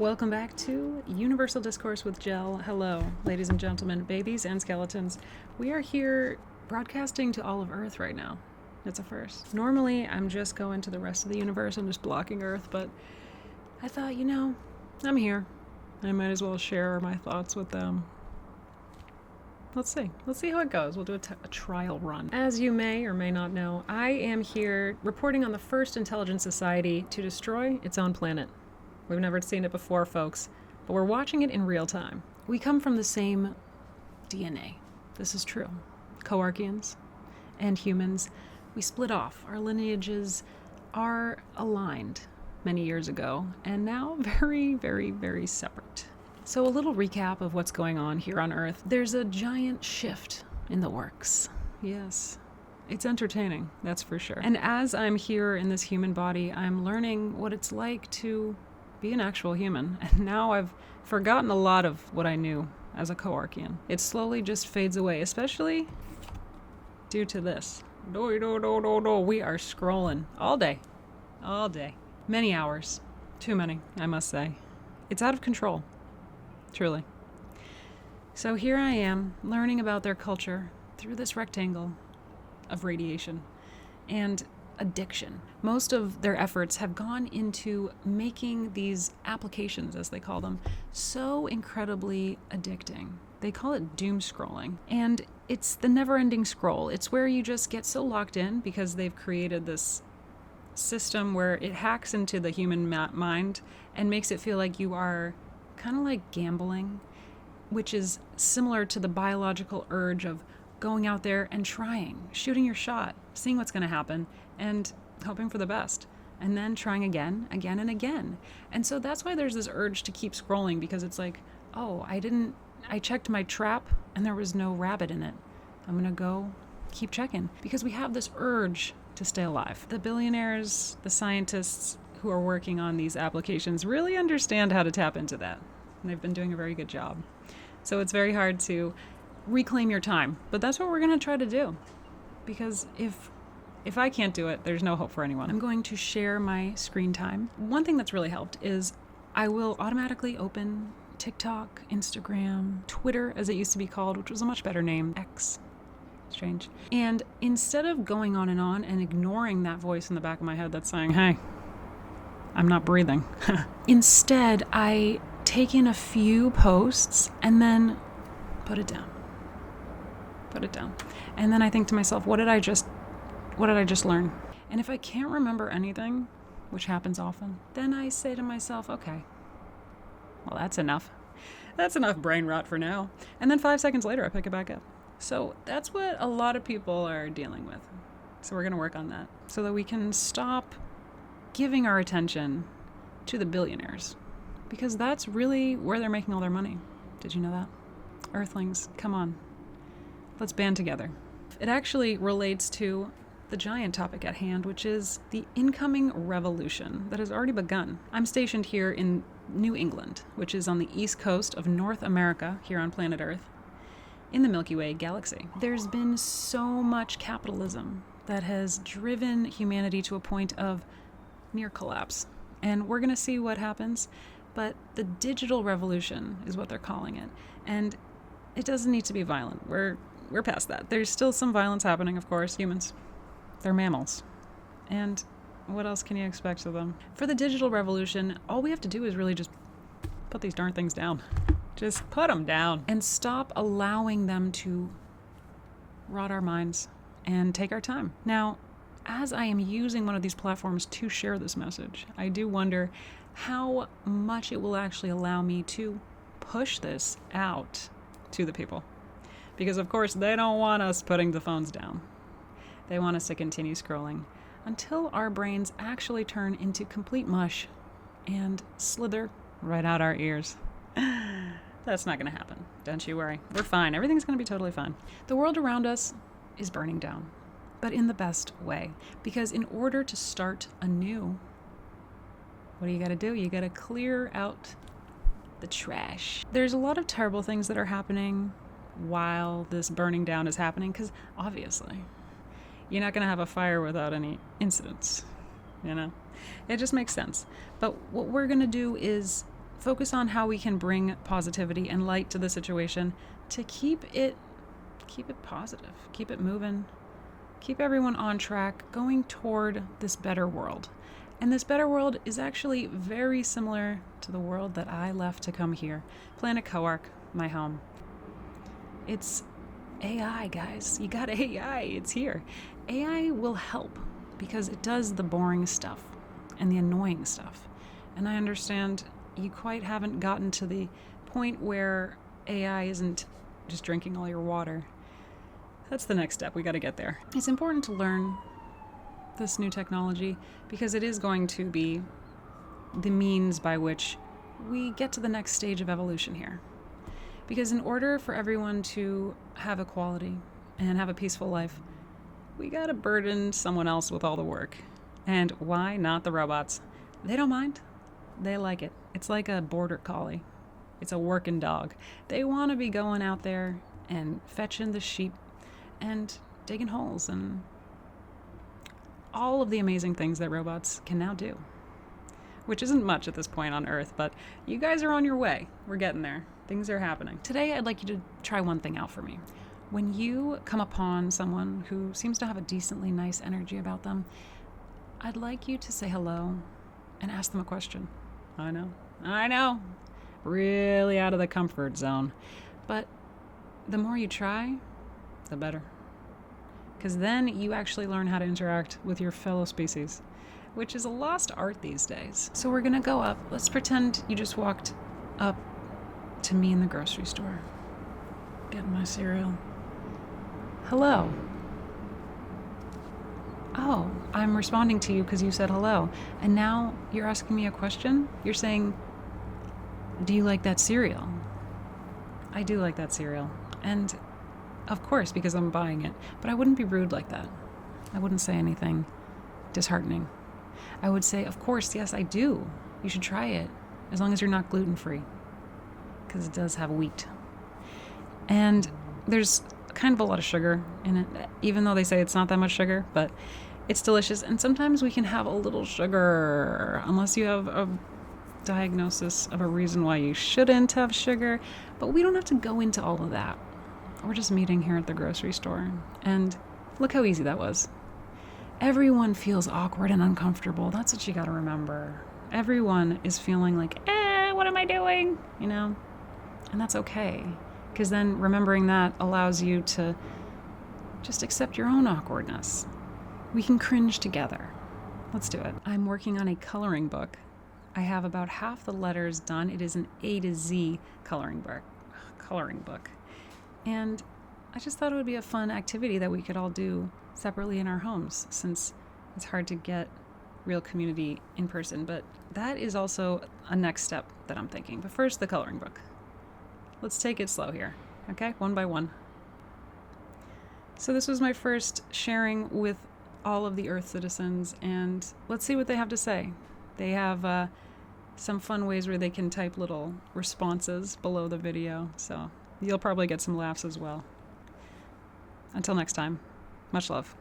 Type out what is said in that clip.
Welcome back to Universal Discourse with Jell. Hello, ladies and gentlemen, babies and skeletons. We are here broadcasting to all of Earth right now. It's a first. Normally, I'm just going to the rest of the universe. I'm just blocking Earth, but I thought, I'm here. I might as well share my thoughts with them. Let's see. Let's see how it goes. We'll do a trial run. As you may or may not know, I am here reporting on the first intelligent society to destroy its own planet. We've never seen it before, folks, but we're watching it in real time. We come from the same DNA. This is true. Coarchians and humans, we split off. Our lineages are aligned many years ago, and now very, very, very separate. So a little recap of what's going on here on Earth. There's a giant shift in the works. Yes. It's entertaining, that's for sure. And as I'm here in this human body, I'm learning what it's like to be an actual human. And now I've forgotten a lot of what I knew as a Coarchian. It slowly just fades away, especially due to this. We are scrolling all day. All day. Many hours. Too many, I must say. It's out of control. Truly. So here I am, learning about their culture through this rectangle of radiation and addiction. Most of their efforts have gone into making these applications, as they call them, so incredibly addicting. They call it doomscrolling. And it's the never-ending scroll. It's where you just get so locked in because they've created this system where it hacks into the human mind and makes it feel like you are kind of like gambling, which is similar to the biological urge of going out there and trying, shooting your shot, seeing what's going to happen, and hoping for the best, and then trying again and again. And so that's why there's this urge to keep scrolling, because it's like, oh, I checked my trap and there was no rabbit in it. I'm going to go keep checking, because we have this urge to stay alive. The billionaires, the scientists who are working on these applications really understand how to tap into that. And they've been doing a very good job. So it's very hard to reclaim your time, but that's what we're going to try to do, because if I can't do it, there's no hope for anyone. I'm going to share my screen time. One thing that's really helped is I will automatically open TikTok, Instagram, Twitter, as it used to be called, which was a much better name, X. Strange. And instead of going on and ignoring that voice in the back of my head that's saying, hey, I'm not breathing. Instead, I take in a few posts and then put it down. And then I think to myself, what did I just learn? And if I can't remember anything, which happens often, then I say to myself, okay, well, that's enough. That's enough brain rot for now. And then 5 seconds later, I pick it back up. So that's what a lot of people are dealing with. So we're going to work on that so that we can stop giving our attention to the billionaires, because that's really where they're making all their money. Did you know that? Earthlings, come on. Let's band together. It actually relates to the giant topic at hand, which is the incoming revolution that has already begun. I'm stationed here in New England, which is on the east coast of North America, here on planet Earth, in the Milky Way galaxy. There's been so much capitalism that has driven humanity to a point of near collapse. And we're going to see what happens, but the digital revolution is what they're calling it. And it doesn't need to be violent. We're past that. There's still some violence happening, of course. Humans, they're mammals. And what else can you expect of them? For the digital revolution, all we have to do is really just put these darn things down. Just put them down. And stop allowing them to rot our minds and take our time. Now, as I am using one of these platforms to share this message, I do wonder how much it will actually allow me to push this out to the people. Because, of course, they don't want us putting the phones down. They want us to continue scrolling until our brains actually turn into complete mush and slither right out our ears. That's not going to happen. Don't you worry. We're fine. Everything's going to be totally fine. The world around us is burning down, but in the best way. Because in order to start anew, what do you got to do? You got to clear out the trash. There's a lot of terrible things that are happening while this burning down is happening, because obviously you're not going to have a fire without any incidents, It just makes sense. But what we're going to do is focus on how we can bring positivity and light to the situation to keep it positive, keep it moving, keep everyone on track, going toward this better world. And this better world is actually very similar to the world that I left to come here. Planet Coark, my home. It's AI, guys. You got AI. It's here. AI will help because it does the boring stuff and the annoying stuff. And I understand you quite haven't gotten to the point where AI isn't just drinking all your water. That's the next step. We got to get there. It's important to learn this new technology because it is going to be the means by which we get to the next stage of evolution here. Because in order for everyone to have equality and have a peaceful life, we gotta burden someone else with all the work. And why not the robots? They don't mind. They like it. It's like a border collie. It's a working dog. They want to be going out there and fetching the sheep and digging holes and all of the amazing things that robots can now do. Which isn't much at this point on Earth, but you guys are on your way. We're getting there. Things are happening. Today, I'd like you to try one thing out for me. When you come upon someone who seems to have a decently nice energy about them, I'd like you to say hello and ask them a question. I know. Really out of the comfort zone. But the more you try, the better. Because then you actually learn how to interact with your fellow species, which is a lost art these days. So we're gonna go up. Let's pretend you just walked up to me in the grocery store, getting my cereal. Hello. Oh, I'm responding to you because you said hello. And now you're asking me a question? You're saying, do you like that cereal? I do like that cereal. And of course, because I'm buying it. But I wouldn't be rude like that. I wouldn't say anything disheartening. I would say, of course, yes, I do. You should try it, as long as you're not gluten-free. Because it does have wheat. And there's kind of a lot of sugar in it, even though they say it's not that much sugar, but it's delicious. And sometimes we can have a little sugar, unless you have a diagnosis of a reason why you shouldn't have sugar. But we don't have to go into all of that. We're just meeting here at the grocery store. And look how easy that was. Everyone feels awkward and uncomfortable. That's what you gotta remember. Everyone is feeling like, what am I doing? You know? And that's okay. Because then remembering that allows you to just accept your own awkwardness. We can cringe together. Let's do it. I'm working on a coloring book. I have about half the letters done. It is an A to Z coloring book. And I just thought it would be a fun activity that we could all do separately in our homes, since it's hard to get real community in person. But that is also a next step that I'm thinking. But first, the coloring book. Let's take it slow here, okay? One by one. So this was my first sharing with all of the Earth citizens, and let's see what they have to say. They have some fun ways where they can type little responses below the video, so you'll probably get some laughs as well. Until next time, much love.